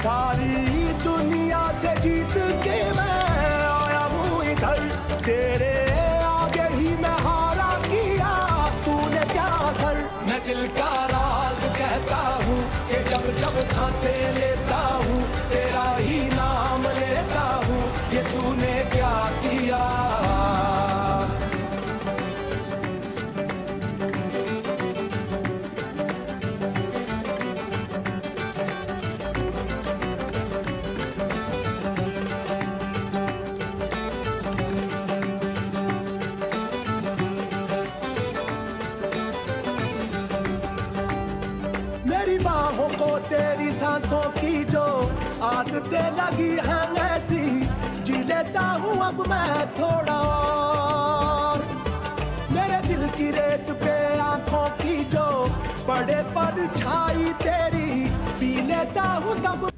सारी दुनिया से जीत के मैं आया हूँ इधर, तेरे आगे ही मैं हारा किया, तूने क्या असर। मैं दिल का राज कहता हूँ कि जब जब सांसें लेता हूँ तेरा ही नाम लेता हूँ, ये तूने क्या किया। मेरी बाहों को तेरी सांसों की जो आदतें लगी हैं ऐसी, जी लेता हूँ अब मैं थोड़ा और। मेरे दिल की रेत पे आंखों की जो पड़े पर छाई तेरी, पी लेता हूँ तब